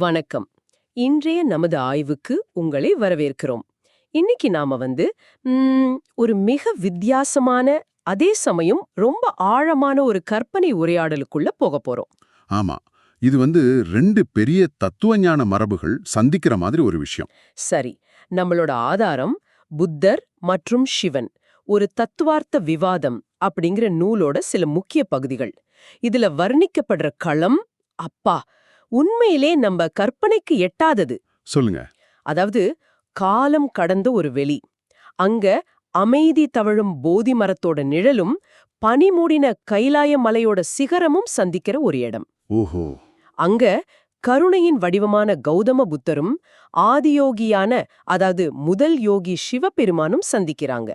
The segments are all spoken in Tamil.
வணக்கம். இன்றைய நமது ஆய்வுக்கு உங்களை வரவேற்கிறோம். இன்னைக்கு நாம ஒரு மிக வித்தியாசமான, அதே சமயம் ரொம்ப ஆழமான ஒரு கற்பனை உரையாடலுக்குள்ள போக போறோம். ஆமா. இது 2 பெரிய தத்துவஞான மரபுகள் சந்திக்கிற மாதிரி ஒரு விஷயம். சரி, நம்மளோட ஆதாரம் புத்தர் மற்றும் சிவன், ஒரு தத்துவார்த்த விவாதம் அப்படிங்கிற நூலோட சில முக்கிய பகுதிகள். இதுல வர்ணிக்கப்படுற களம், அப்பா, உண்மையிலே நம்ம கற்பனைக்கு எட்டாதது. சொல்லுங்க. அதாவது காலம் கடந்த ஒரு வெளி. அங்க அமைதி தவழும் போதி மரத்தோட நிழலும் பனிமூடின கைலாய மலையோட சிகரமும் சந்திக்கிற ஒரு இடம். ஓஹோ. அங்க கருணையின் வடிவமான கௌதம புத்தரும் ஆதியோகியான, அதாவது முதல் யோகி சிவபெருமானும் சந்திக்கிறாங்க.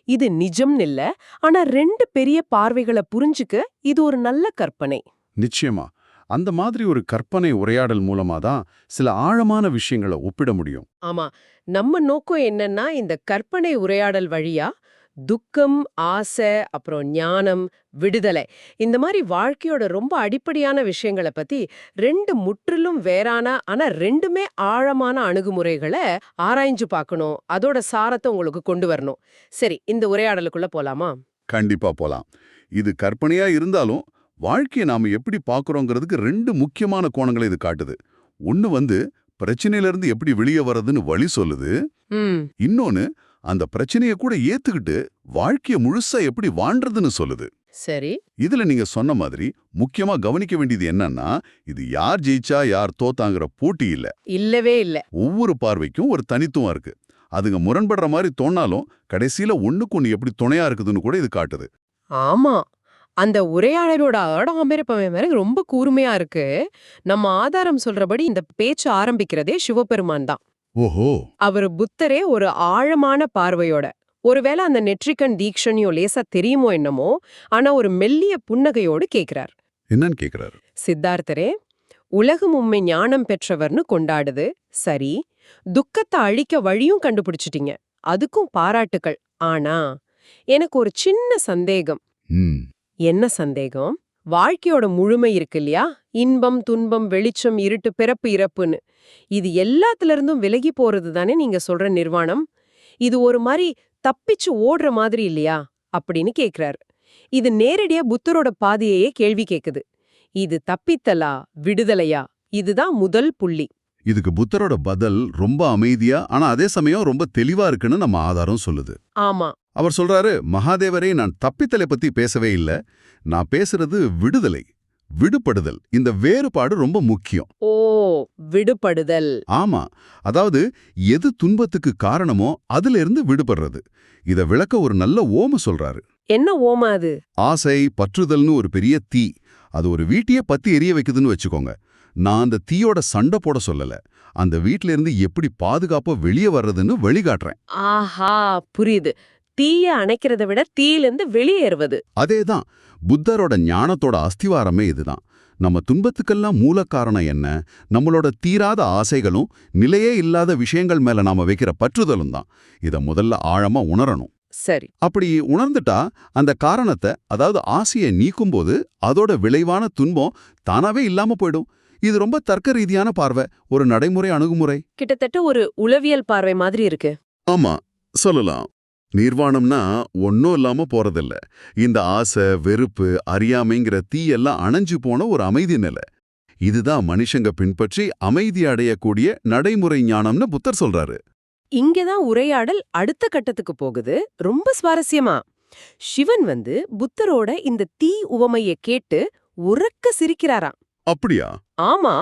இது நிஜம் இல்ல, ஆனா 2 பெரிய பார்வைகளை புரிஞ்சுக்க இது ஒரு நல்ல கற்பனை. நிச்சயமா. அந்த மாதிரி ஒரு கற்பனை உரையாடல் மூலமா தான் சில ஆழமான விஷயங்களை ஒப்பிட முடியும். ஆமா, நம்ம நோக்கம் என்னன்னா இந்த கற்பனை உரையாடல் வழியா துக்கம், ஆசை, அப்புறம் ஞானம், விடுதலை, இந்த மாதிரி வாழ்க்கையோட ரொம்ப அடிப்படையான விஷயங்களை பத்தி 2 முற்றிலும் வேறான ஆனா 2மே ஆழமான அணுகுமுறைகளை ஆராய்ஞ்சு பார்க்கணும். அதோட சாரத்தை உங்களுக்கு கொண்டு வரணும். சரி, இந்த உரையாடலுக்குள்ள போலாமா? கண்டிப்பா போலாம். இது கற்பனையா இருந்தாலும் வாழ்க்கையை நாம எப்படி பார்க்கறோங்கிறதுக்கு 2 முக்கியமான கோணங்களை இது காட்டுது. ஒன்னு பிரச்சனையிலிருந்து எப்படி வெளியே வர்றதுன்னு வழி சொல்லுது. இன்னொன்னு அந்த பிரச்சனையை கூட ஏத்துக்கிட்டு வாழ்க்கையை முழுசா எப்படி வாழ்றதுன்னு சொல்லுது. சரி, இதுல நீங்க சொன்ன மாதிரி முக்கியமா கவனிக்க வேண்டியது என்னன்னா, இது யார் ஜெயிச்சா யார் தோத்தாங்கிற போட்டி இல்ல. இல்லவே இல்ல. ஒவ்வொரு பார்வைக்கும் ஒரு தனித்துவம் இருக்கு. அதுங்க முரண்படுற மாதிரி தோணாலும் கடைசியில ஒண்ணுக்கு ஒண்ணு எப்படி துணையா இருக்குதுன்னு கூட இது காட்டுது. ஆமா, அந்த உரையாடலோட ஆடம்பரப்பமே ரொம்ப கூர்மையா இருக்கு. நம்ம ஆதாரம் சொல்றபடி இந்த பேச்சு ஆரம்பிக்கிறதே சிவபெருமான் தான். ஓஹோ. அவர் புத்தரே ஒரு ஆழமான பார்வையோட, ஒருவேளை அந்த நெற்றிக்கண் தீக்ஷணியோ லேசா தெரியுமோ என்னமோ, ஆனா ஒரு மெல்லிய புன்னகையோடு கேக்குறார். என்னன்னு கேக்குறாரு? சித்தார்த்தரே, உலகம் உம்மை ஞானம் பெற்றவர்னு கொண்டாடுது. சரி, துக்கத்தை அழிக்க வழியும் கண்டுபிடிச்சிட்டீங்க, அதுக்கும் பாராட்டுக்கள். ஆனா எனக்கு ஒரு சின்ன சந்தேகம். என்ன சந்தேகம்? வாழ்க்கையோட முழுமை இருக்கு இல்லையா? இன்பம், துன்பம், வெளிச்சம், இருட்டு, பிறப்பு, இறப்புன்னு, இது எல்லாத்துல இருந்தும் விலகி போறது தானே நீங்க சொல்ற நிர்வாணம்? இது ஒரு மாதிரி தப்பிச்சு ஓடுற மாதிரி இல்லையா அப்படின்னு கேக்குறாரு. இது நேரடியா புத்தரோட பாதையையே கேள்வி கேக்குது. இது தப்பித்தலா, விடுதலையா? இதுதான் முதல் புள்ளி. இதுக்கு புத்தரோட பதில் ரொம்ப அமைதியா ஆனா அதே சமயம் ரொம்ப தெளிவா இருக்குன்னு நம்ம ஆதாரம் சொல்லுது. ஆமா, அவர் சொல்றாரு, மகாதேவரே, நான் தப்பித்தலை பத்தி பேசவே இல்ல, நான் பேசுறது விடுதலை, விடுபடுதல். இந்த வேறுபாடு ரொம்ப முக்கியம். ஓ, விடுபடுதல். ஆமா, அதாவது எது துன்பத்துக்கு காரணமோ அதுல இருந்து விடுபடுறது. இத விளக்க ஒரு நல்ல ஓம சொல்றாரு. என்ன ஓம அது? ஆசை, பற்றுதல்னு ஒரு பெரிய தீ, அது ஒரு வீட்டையே பத்தி எரிய வைக்குதுன்னு வச்சுக்கோங்க. நான் அந்த தீயோட சண்டை போட சொல்லல, அந்த வீட்ல இருந்து எப்படி பாதுகாப்பா வெளியே வர்றதுன்னு வழிகாட்டுறேன். ஆஹா, புரியுது. தீய அணைக்கிறத விட தீயிலிருந்து வெளியேறுவது. அதேதான் புத்தரோட ஞானத்தோட அஸ்திவாரமே இதுதான். நம்ம துன்பத்துக்கெல்லாம் மூல காரணம் என்ன? நம்மளோட தீராத ஆசைகளும் நிலையே இல்லாத விஷயங்கள் மேல நாம வைக்கிற பற்றுதலும் தான். இத முதல்ல ஆழமா உணரணும். சரி, அப்படி உணர்ந்துட்டா அந்த காரணத்தை, அதாவது ஆசையை நீக்கும்போது அதோட விளைவான துன்பம் தானாவே இல்லாம போயிடும். இது ரொம்ப தர்க்க ரீதியான பார்வை, ஒரு நடைமுறை அணுகுமுறை. கிட்டத்தட்ட ஒரு உளவியல் பார்வை மாதிரி இருக்கு. ஆமா, சொல்லலாம். நிர்வாணம்னா ஒன்னும் இல்லாம போறதில்ல. இந்த ஆசை, வெறுப்பு, அறியாமைங்கிற தீயெல்லாம் அணைஞ்சு போன ஒரு அமைதி நிலை. இதுதான் மனுஷங்க பின்பற்றி அமைதி அடையக்கூடிய நடைமுறை ஞானம்னு புத்தர் சொல்றாரு. இங்கதான் உரையாடல் அடுத்த கட்டத்துக்கு போகுது. ரொம்ப சுவாரஸ்யமா, சிவன் புத்தரோட இந்த தீ உவமைய கேட்டு உரக்க சிரிக்கிறாராம். அப்படியா? ஆமா,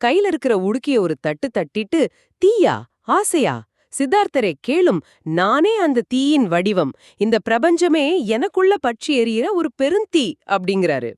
கையில இருக்கிற உடுக்கிய ஒரு தட்டு தட்டிட்டு, தீயா, ஆசையா, சித்தார்த்தரே கேளும், நானே அந்த தீயின் வடிவம், இந்த பிரபஞ்சமே எனக்குள்ள பற்றி எரியிற ஒரு பெருந்தீ அப்படிங்கிறாரு.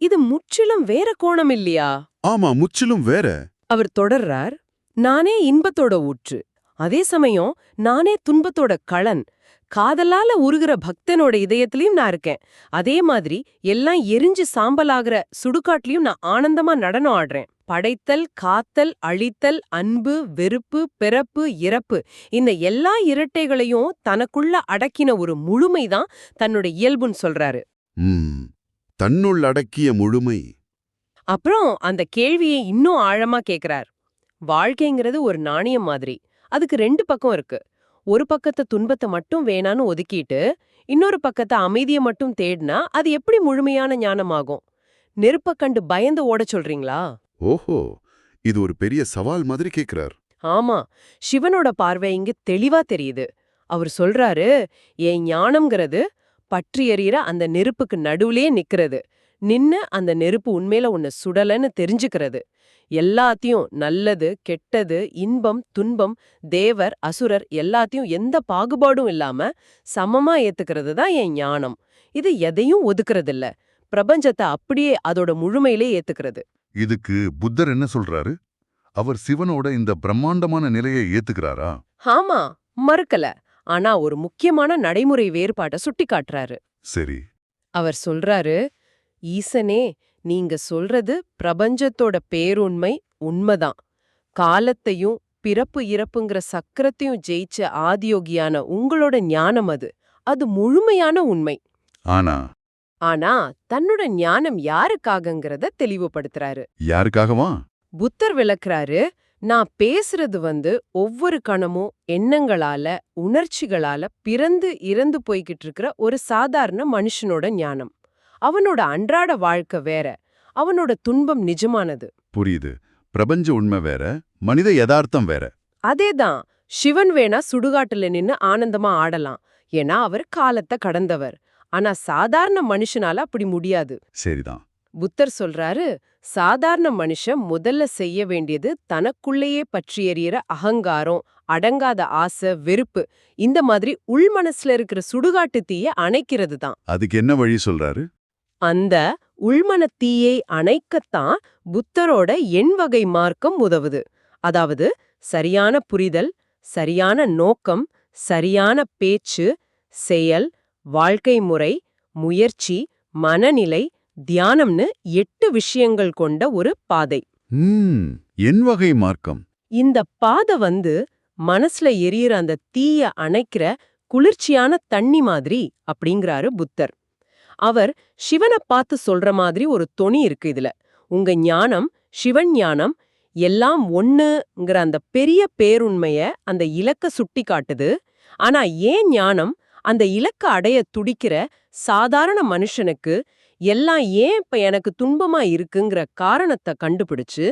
இது முற்றிலும் வேற கோணம் இல்லையா? ஆமா, முற்றிலும் வேற. அவர் தொடர்றார், நானே இன்பத்தோட ஊற்று, அதே சமயம் நானே துன்பத்தோட களன். காதலால உருகிற பக்தனோட இதயத்திலயும் நான் இருக்கேன். அதே மாதிரி எல்லாம் எரிஞ்சு சாம்பலாகிற சுடுகாட்லயும் நான் ஆனந்தமா நடனம் ஆடுறேன். படைத்தல், காத்தல், அழித்தல், அன்பு, வெறுப்பு, பிறப்பு, இறப்பு, இந்த எல்லா இரட்டைகளையும் தனக்குள்ள அடக்கின ஒரு முழுமைதான் தன்னோட இயல்புன்னு சொல்றாரு. தன்னுள் அடக்கிய முழுமை. அப்புறம் அந்த கேள்வியை இன்னும் ஆழமா கேக்குறார். வாழ்க்கைங்கிறது ஒரு நாணயம் மாதிரி. அதுக்கு ரெண்டு பக்கம் இருக்கு. ஒரு பக்கத்தை துன்பத்தை மட்டும் வேணான்னு ஒதுக்கிட்டு இன்னொரு பக்கத்தை அமைதியை மட்டும் தேடினா அது எப்படி முழுமையான ஞானமாகும்? நெருப்ப கண்டு பயந்து ஓடச் சொல்றீங்களா? ஓஹோ, இது ஒரு பெரிய சவால் மாதிரி கேக்குறார். ஆமா, சிவனோட பார்வை இங்க தெளிவா தெரியுது. அவர் சொல்றாரு, என் ஞானம்ங்கிறது பற்றி எறிகிற அந்த நெருப்புக்கு நடுவுலயே நிக்கிறது. நின்னு அந்த நெருப்பு உண்மையில உன்னை சுடலன்னு தெரிஞ்சுக்கிறது. எல்லாத்தையும், நல்லது கெட்டது, இன்பம் துன்பம், தேவர் அசுரர் எல்லாத்தையும் எந்த பாகுபாடும் இல்லாம சமமா ஏத்துக்கிறது தான் என் ஞானம். இது எதையும் ஒதுக்குறதில்ல, பிரபஞ்சத்தை அப்படியே அதோட முழுமையிலே ஏத்துக்கிறது. இதுக்கு புத்தர் என்ன சொல்றாரு? அவர் சிவனோட இந்த பிரம்மாண்டமான நிலையை ஏத்துக்கிறாரா? ஆமா, மறுக்கல. ஆனா ஒரு முக்கியமான நடைமுறை வேறுபாட்டை சுட்டிக்காட்டுறாரு. சரி. அவர் சொல்றாரு, ஈசனே, நீங்க சொல்றது பிரபஞ்சத்தோட பேருண்மை உண்மைதான். காலத்தையும் பிறப்பு இறப்புங்கிற சக்கரத்தையும் ஜெயிச்ச ஆதியோகியான உங்களோட ஞானம் அது. அது முழுமையான உண்மை. ஆனா ஆனா தன்னோட ஞானம் யாருக்காகங்கிறத தெளிவுபடுத்துறாரு. யாருக்காகவா? புத்தர் விளக்குறாரு, நான் பேசுறது ஒவ்வொரு கணமும் எண்ணங்களால உணர்ச்சிகளால பிறந்து இறந்து போய்கிட்டு இருக்கிற ஒரு சாதாரண மனுஷனோட ஞானம். அவனோட அன்றாட வாழ்க்கை வேற, அவனோட துன்பம் நிஜமானது. புரியுது. பிரபஞ்ச உண்மை வேற, மனித யதார்த்தம் வேற. அதேதான். சிவன் வேணா சுடுகாட்டுல நின்னு ஆனந்தமா ஆடலாம், ஏன்னா அவர் காலத்தை கடந்தவர். ஆனா சாதாரண மனுஷனால அப்படி முடியாது. சரிதான். புத்தர் சொல்றாரு, சாதாரண மனுஷன் முதல்ல செய்ய வேண்டியது தனக்குள்ளேயே பற்றி எறிகிற அகங்காரம், அடங்காத ஆசை, வெறுப்பு, இந்த மாதிரி உள் மனசுல இருக்கிற சுடுகாட்டு தீய அணைக்கிறது தான். அதுக்கு என்ன வழி சொல்றாரு? அந்த உள்மன தீயை அணைக்கத்தான் புத்தரோட எண்வகை மார்க்கம் உதவுது. அதாவது சரியான புரிதல், சரியான நோக்கம், சரியான பேச்சு, செயல், வாழ்க்கை முறை, முயற்சி, மனநிலை, தியானம்னு 8 விஷயங்கள் கொண்ட ஒரு பாதை. என் வகை மார்க்கம். இந்த பாதை மனசுல எரியிற அந்த தீய அணைக்கிற குளிர்ச்சியான தண்ணி மாதிரி அப்படிங்கிறாரு புத்தர். அவர் சிவனை பார்த்து சொல்ற மாதிரி ஒரு தொனி இருக்கு இதுல. உங்க ஞானம், சிவன் ஞானம், எல்லாம் ஒண்ணுங்கிற அந்த பெரிய பேருண்மைய, அந்த இலக்க சுட்டி காட்டுது. ஆனா ஏன் ஞானம் அந்த இலக்க அடைய துடிக்கிற சாதாரண மனுஷனுக்கு எல்லாம் ஏன் இப்ப எனக்கு துன்பமா இருக்குங்கிற காரணத்தை கண்டுபிடிச்சு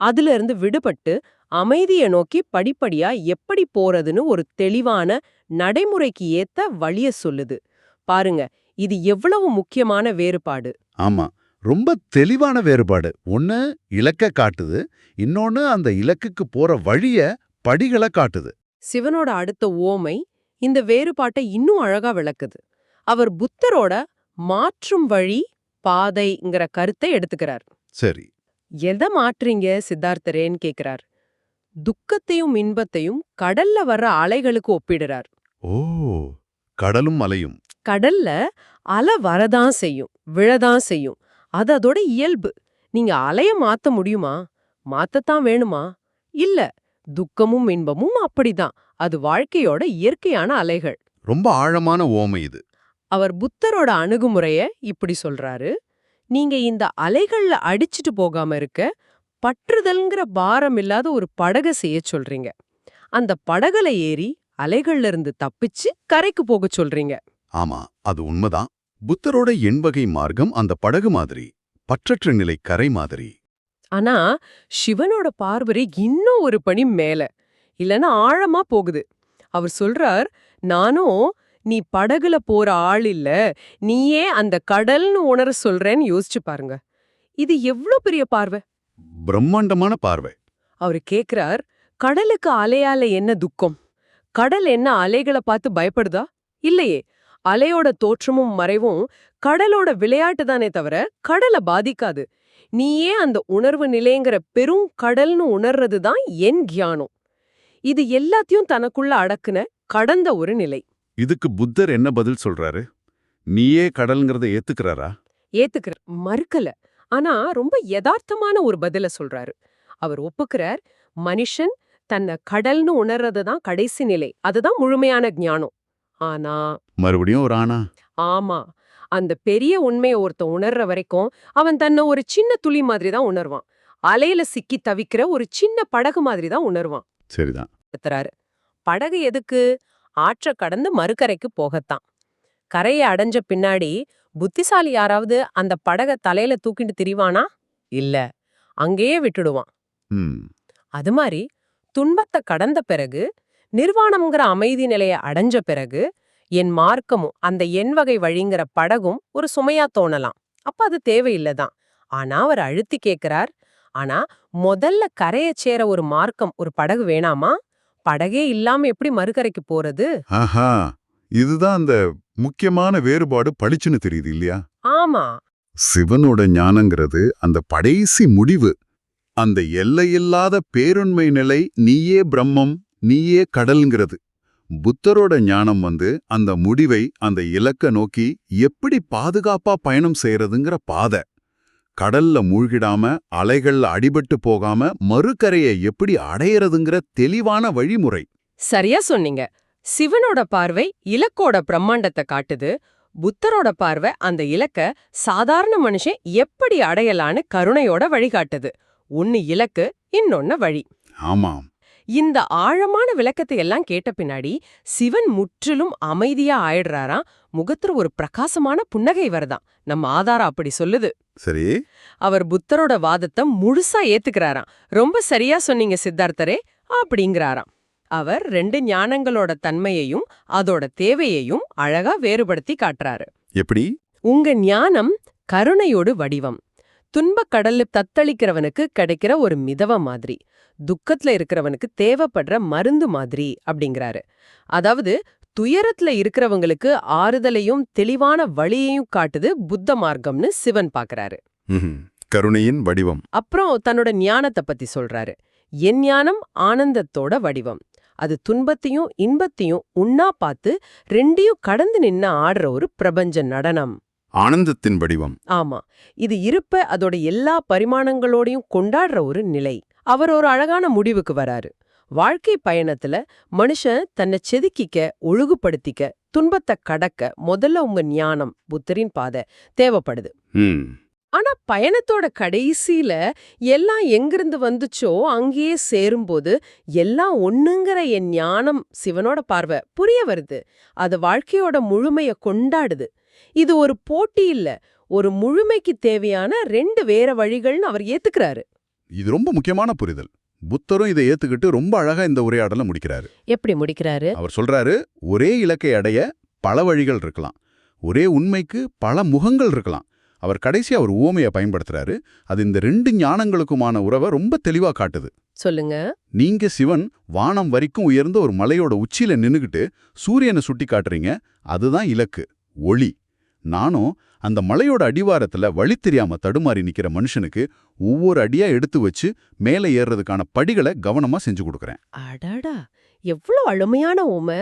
அதுல இருந்து விடுபட்டு அமைதியை நோக்கி படிப்படியா எப்படி போறதுன்னு ஒரு தெளிவான நடைமுறைக்கு ஏத்த வழிய சொல்லுது. பாருங்க, இது எவ்வளவு முக்கியமான வேறுபாடு. ஆமா, ரொம்ப தெளிவான வேறுபாடு. ஒன்னு இலக்க காட்டுது, இன்னொன்னு அந்த இலக்குக்கு போற வழிய, படிகளை காட்டுது. சிவனோட அடுத்த ஓமை இந்த வேறுபாட்டை இன்னும் அழகா விளக்குது. அவர் புத்தரோட மாற்றும் வழி பாதைங்கிற கருத்தை எடுத்துக்கிறார். சரி. எதை மாற்றீங்க சித்தார்த்தரேன்னு கேக்குறார். துக்கத்தையும் இன்பத்தையும் கடல்ல வர்ற அலைகளுக்கு ஒப்பிடுறார். ஓ, கடலும் மலையும். கடல்ல அலை வரதான் செய்யும், விழதான் செய்யும். அது அதோட இயல்பு. நீங்க அலைய மாத்த முடியுமா? மாத்தத்தான் வேணுமா? இல்ல. துக்கமும் இன்பமும் அப்படிதான். அது வாழ்க்கையோட இயற்கையான அலைகள். ரொம்ப ஆழமான ஓமை இது. அவர் புத்தரோட அணுகுமுறைய இப்படி சொல்றாரு. நீங்க இந்த அலைகள்ல அடிச்சிட்டு போகாம இருக்க பற்றுதல்ங்கிற பாரம் இல்லாத ஒரு படகை செய்ய சொல்றீங்க. அந்த படகுல ஏறி அலைகள்ல இருந்து தப்பிச்சு கரைக்கு போக சொல்றீங்க. ஆமா, அது உண்மைதான். புத்தரோட எண்வகை மார்க்கம் அந்த படகு மாதிரி, பற்றற்ற நிலை கரை மாதிரி. ஆனா சிவனோட பார்வை இன்னும் ஒரு படி மேல, இல்லனா ஆழமா போகுது. அவர் சொல்றார், நானும் நீ படகுல போற ஆள் இல்ல, நீயே அந்த கடல்னு உணர சொல்றேன்னு யோசிச்சு பாருங்க. இது எவ்ளோ பெரிய பார்வை! பிரம்மாண்டமான பார்வை. அவரு கேக்குறார், கடலுக்கு அலையால என்ன துக்கம்? கடல் என்ன அலைகளை பார்த்து பயப்படுதா? இல்லையே. அலையோட தோற்றமும் மறைவும் கடலோட விளையாட்டு தானே தவிர கடலை பாதிக்காது. நீயே அந்த உணர்வு நிலைங்கிற பெரும் கடல்னு உணர்றது தான் என் கியானம். இது எல்லாத்தையும் தனக்குள்ள அடக்குன கடந்த ஒரு நிலை. இதுக்கு புத்தர் என்ன பதில் சொல்றாரு? நீயே கடல்ங்கிறத ஏத்துக்கிறாரா? ஏத்துக்கிற மறுக்கல. ஆனா ரொம்ப யதார்த்தமான ஒரு பதில சொல்றாரு. அவர் ஒப்புக்கிறார், மனுஷன் தன்னை கடல்னு உணர்றது தான் கடைசி நிலை, அதுதான் முழுமையான ஞானம். ஆனா மறுபடியும் ஒரு ஆனா? ஆமா, அந்த பெரிய உண்மையை ஒருத்தன் உணர்ற வரைக்கும் அவன் தன்னை ஒரு சின்ன துளி மாதிரி தான் உணர்வான். அலையில சிக்கி தவிக்கிற ஒரு சின்ன படகு மாதிரி தான் உணர்வான். சரிதான். எடுத்துறாரு. படகு எதுக்கு? ஆற்ற கடந்து மறுகரைக்கு போகத்தான். கரையை அடைஞ்ச பின்னாடி புத்திசாலி யாராவது அந்த படக தலையில தூக்கிட்டு திரிவானா? இல்ல, அங்கேயே விட்டுடுவான். ம். அது மாதிரி துன்பத்தை கடந்த பிறகு, நிர்வாணம்ங்கிற அமைதி நிலையை அடைஞ்ச பிறகு, என் மார்க்கமும் அந்த எண் வகை வழிங்கிற படகும் ஒரு சுமையா தோணலாம். அப்ப அது தேவையில்லைதான். ஆனா அவர் அழுத்தி கேட்கிறார், ஆனா முதல்ல கரையை சேர ஒரு மார்க்கம், ஒரு படகு வேணாமா? படகே இல்லாம எப்படி மறுகரைக்கு போறது? ஆஹா, இதுதான் அந்த முக்கியமான வேறுபாடு பளிச்சுன்னு தெரியுது இல்லையா? ஆமா. சிவனோட ஞானங்கிறது அந்த கடைசி முடிவு. அந்த எல்லையில்லாத பேருண்மை நிலை, நீயே பிரம்மம், நீயே கடல்ங்கிறது. புத்தரோட ஞானம் அந்த முடிவை, அந்த இலக்க நோக்கி எப்படி பாதுகாப்பா பயணம் செய்யறதுங்கிற பாதை. கடல்ல மூழ்கிடாம, அலைகள்ல அடிபட்டு போகாம மறுகரையை எப்படி அடையறதுங்கிற தெளிவான வழிமுறை. சரியா சொன்னீங்க. சிவனோட பார்வை இலக்கோட பிரம்மாண்டத்தை காட்டுது. புத்தரோட பார்வை அந்த இலக்க சாதாரண மனுஷன் எப்படி அடையலான்னு கருணையோட வழிகாட்டுது. ஒன்னு இலக்கு, இன்னொன்னு வழி. ஆமாம். இந்த ஆழமான விளக்கத்தை எல்லாம் கேட்ட பின்னாடி சிவன் முற்றிலும் அமைதியா ஆயிடுறாராம். முகத்துல ஒரு பிரகாசமான புன்னகை வருதாம். நம்ம ஆதாரம் அப்படி சொல்லுது. சரி. அவர் புத்தரோட வாதத்தை முழுசா ஏத்துக்கிறாராம். ரொம்ப சரியா சொன்னீங்க சித்தார்த்தரே அப்படிங்கிறாராம். அவர் 2 ஞானங்களோட தன்மையையும் அதோட தேவையையும் அழகா வேறுபடுத்தி காட்டுறாரு. எப்படி? உங்க ஞானம் கருணையோடு வடிவம். துன்பக் கடல்ல தத்தளிக்கிறவனுக்கு கிடைக்கிற ஒரு மிதவ மாதிரி, துக்கத்துல இருக்கிறவனுக்கு தேவைப்படுற மருந்து மாதிரி அப்படிங்கிறாரு. அதாவது துயரத்துல இருக்கிறவங்களுக்கு ஆறுதலையும் தெளிவான வழியையும் காட்டுது புத்த மார்க்கம்னு சிவன் பாக்குறாரு. கருணையின் வடிவம். அப்புறம் தன்னோட ஞானத்தை பத்தி சொல்றாரு. என் ஞானம் ஆனந்தத்தோட வடிவம். அது துன்பத்தையும் இன்பத்தையும் உண்ணா பார்த்து 2யும் கடந்து நின்னு ஆடுற ஒரு பிரபஞ்ச நடனம். ஆனந்தத்தின் வடிவம். ஆமா, இது இருப்ப அதோட எல்லா பரிமாணங்களோடையும் கொண்டாடுற ஒரு நிலை. அவர் ஒரு அழகான முடிவுக்கு வராரு. வாழ்க்கை பயணத்துல மனுஷன் தன்னை செதுக்கிக்க, ஒழுகுபடுத்திக்க, துன்பத்தை கடக்க முதல்ல உங்க ஞானம், புத்தரின் பாதை தேவைப்படுது. ஆனா பயணத்தோட கடைசியில எல்லாம் எங்கிருந்து வந்துச்சோ அங்கேயே சேரும்போது எல்லாம் ஒண்ணுங்கிற என் ஞானம், சிவனோட பார்வை புரிய வருது. அது வாழ்க்கையோட முழுமைய கொண்டாடுது. இது ஒரு போட்டி இல்ல, ஒரு முழுமைக்கு தேவையான 2 வேற வழிகள்னு அவர் ஏத்துக்கிறாரு. இது ரொம்ப முக்கியமான புரிதல். புத்தரும் இதை ஏத்துக்கிட்டு ரொம்ப அழகா இந்த உரையாடலை முடிக்கிறாரு. எப்படி முடிக்கிறாரு? அவர் சொல்றாரு, ஒரே இலக்கை அடைய பல வழிகள் இருக்கலாம், ஒரே உண்மைக்கு பல முகங்கள் இருக்கலாம். அவர் கடைசியா ஒரு உவமையை பயன்படுத்துறாரு. அது இந்த 2 ஞானங்களுக்குமான உறவை ரொம்ப தெளிவா காட்டுது. சொல்லுங்க. நீங்க சிவன் வானம் வரைக்கும் உயர்ந்த ஒரு மலையோட உச்சியில நின்னுகிட்டு சூரியனை சுட்டி காட்டுறீங்க. அதுதான் இலக்கு, ஒளி. நானும் அந்த மலையோட அடிவாரத்துல வழி தெரியாம தடுமாறி நிக்கிற மனுஷனுக்கு ஒவ்வொரு அடியா எடுத்து வச்சு மேலே ஏறுறதுக்கான படிகளை கவனமா செஞ்சு கொடுக்கறேன். அடடா, எவ்வளவு அழுமையான உமை.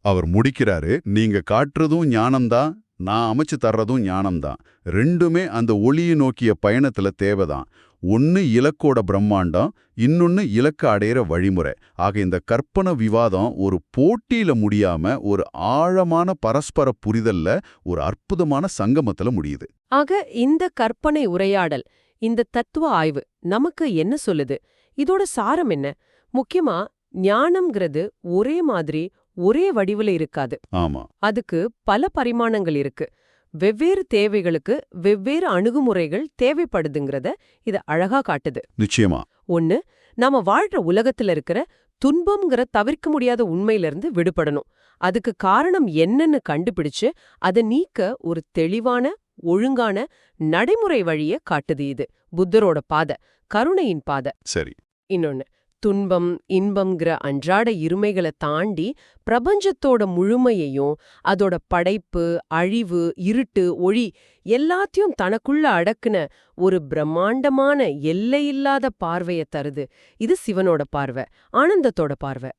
அவர் முடிக்கிறாரு, நீங்க காட்டுறதும் ஞானம்தான், நான் அமைச்சு தர்றதும் ஞானம்தான். 2மே அந்த ஒளியை நோக்கிய பயணத்துல தேவைதான். ஒன்னு இலக்கோட பிரம்மாண்டம், இன்னொன்னு இலக்க அடையிற வழிமுறை. ஆக இந்த கற்பனை விவாதம் ஒரு போட்டியில முடியாம ஒரு ஆழமான பரஸ்பர புரிதல்ல, ஒரு அற்புதமான சங்கமத்துல முடியுது. ஆக இந்த கற்பனை உரையாடல், இந்த தத்துவ ஆய்வு நமக்கு என்ன சொல்லுது? இதோட சாரம் என்ன? முக்கியமா ஞானம்ங்கிறது ஒரே மாதிரி ஒரே வடிவுல இருக்காது. ஆமா, அதுக்கு பல பரிமாணங்கள் இருக்கு. வெவ்வேறு தேவைகளுக்கு வெவ்வேறு அணுகுமுறைகள் தேவைப்படுதுங்கிறத இது அழகா காட்டுது. நிச்சயமா. ஒன்னு, நாம வாழ்ற உலகத்துல இருக்கிற துன்பம்ங்கிற தவிர்க்க முடியாத உண்மையிலிருந்து விடுபடணும். அதுக்கு காரணம் என்னன்னு கண்டுபிடிச்சு அதை நீக்க ஒரு தெளிவான, ஒழுங்கான நடைமுறை வழிய காட்டுது. இது புத்தரோட பாதை, கருணையின் பாதை. சரி. இன்னொன்னு, துன்பம் இன்பம்ங்கிற அன்றாட இருமைகளை தாண்டி பிரபஞ்சத்தோட முழுமையையும், அதோட படைப்பு, அழிவு, இருட்டு, ஒளி எல்லாத்தையும் தனக்குள்ள அடக்குன ஒரு பிரம்மாண்டமான எல்லையில்லாத பார்வையை தருது. இது சிவனோட பார்வை, ஆனந்தத்தோட பார்வை.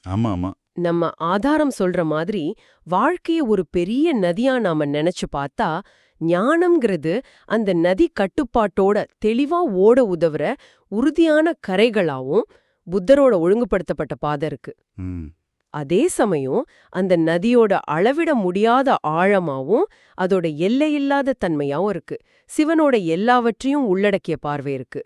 ஆமா ஆமா. நம்ம ஆதாரம் சொல்ற மாதிரி வாழ்க்கைய ஒரு பெரிய நதியா நாம நினைச்சு பார்த்தா, ஞானம்ங்கிறது அந்த நதி கட்டுப்பாட்டோட தெளிவா ஓட உதவுற உறுதியான கரைகளாவும் புத்தரோட ஒழுங்குபடுத்தப்பட்ட பாதை இருக்கு. அதே சமயம் அந்த நதியோட அளவிட முடியாத ஆழமாவும் அதோட எல்லையில்லாத தன்மையாவும் இருக்கு. சிவனோட எல்லாவற்றையும் உள்ளடக்கிய பார்வை இருக்கு.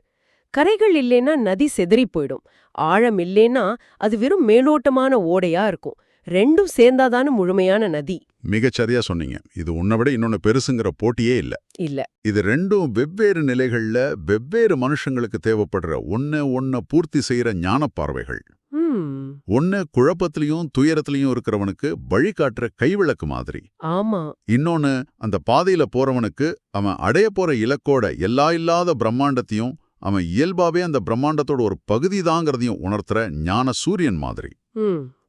கரைகள் இல்லைன்னா நதி செதறி போயிடும். ஆழம் இல்லைன்னா அது வெறும் மேலோட்டமான ஓடையா இருக்கும். ரெண்டும் சேர்ந்தாதான முழுமையான நதி. மிகச்சரியா சொன்னீங்க. இது உன்னை விட இன்னொன்னு பெருசுங்கிற போட்டியே இல்ல. இல்ல. இது ரெண்டும் வெவ்வேறு நிலைகள்ல வெவ்வேறு மனுஷங்களுக்கு தேவைப்படுற ஒன்ன பூர்த்தி செய்யற ஞானப் பார்வைகள். ஒன்னு குழப்பத்திலையும் துயரத்திலையும் இருக்கிறவனுக்கு வழிகாட்டுற கைவிளக்கு மாதிரி. ஆமா. இன்னொன்னு அந்த பாதையில போறவனுக்கு அவன் அடைய போற இலக்கோட எல்லா இல்லாத பிரம்மாண்டத்தையும் அவன் இயல்பாவே அந்த பிரம்மாண்டத்தோட ஒரு பகுதி தாங்கிறதையும் உணர்த்துற ஞான சூரியன் மாதிரி.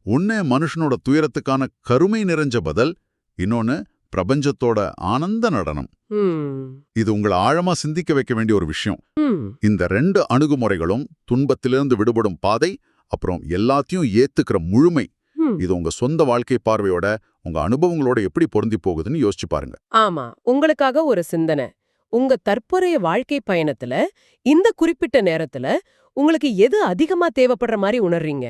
ஒன்னு மனுஷனோட துயரத்துக்கான கருமை நிறைஞ்ச பதில், இன்னொன்னு பிரபஞ்சத்தோட ஆனந்த நடனம். இது உங்களை ஆழமா சிந்திக்க வைக்க வேண்டிய ஒரு விஷயம். இந்த ரெண்டு அணுகுமுறைகளும் துன்பத்திலிருந்து விடுபடும் பாதை, அப்புறம் எல்லாத்தையும் ஏத்துக்கிற முழுமை, இது உங்க சொந்த வாழ்க்கை பார்வையோட உங்க அனுபவங்களோட எப்படி பொருந்தி போகுதுன்னு யோசிச்சு பாருங்க. ஆமா. உங்களுக்காக ஒரு சிந்தனை. உங்க தற்போதைய வாழ்க்கை பயணத்துல இந்த குறிப்பிட்ட நேரத்துல உங்களுக்கு எது அதிகமா தேவைப்படுற மாதிரி உணர்றீங்க?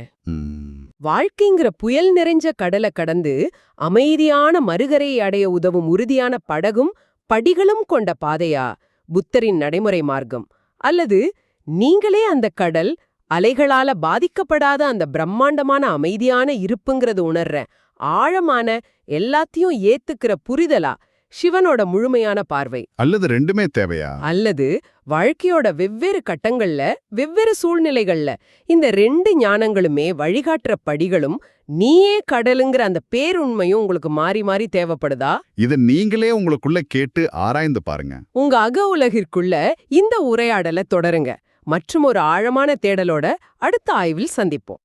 வாழ்க்கைங்கிற புயல் நிறைஞ்ச கடலை கடந்து அமைதியான மறுகரையை அடைய உதவும் உறுதியான படகும் படிகளும் கொண்ட பாதையா, புத்தரின் நடைமுறை மார்க்கம்? அல்லது நீங்களே அந்த கடல் அலைகளால பாதிக்கப்படாத அந்த பிரம்மாண்டமான அமைதியான இருப்புங்கிறது உணர்ற ஆழமான எல்லாத்தையும் ஏத்துக்கிற புரிதலா, சிவனோட முழுமையான பார்வை? அல்லது ரெண்டுமே தேவையா? அல்லது வாழ்க்கையோட வெவ்வேறு கட்டங்கள்ல வெவ்வேறு சூழ்நிலைகள்ல இந்த ரெண்டு ஞானங்களுமே வழிகாட்டுற படிகளும் நீயே கடலுங்கிற அந்த பேருண்மையும் உங்களுக்கு மாறி மாறி தேவைப்படுதா? இத நீங்களே உங்களுக்குள்ள கேட்டு ஆராய்ந்து பாருங்க. உங்க அக உலகிற்குள்ள இந்த உரையாடலை தொடருங்க. மற்றும் ஒரு ஆழமான தேடலோட அடுத்த ஆய்வில் சந்திப்போம்.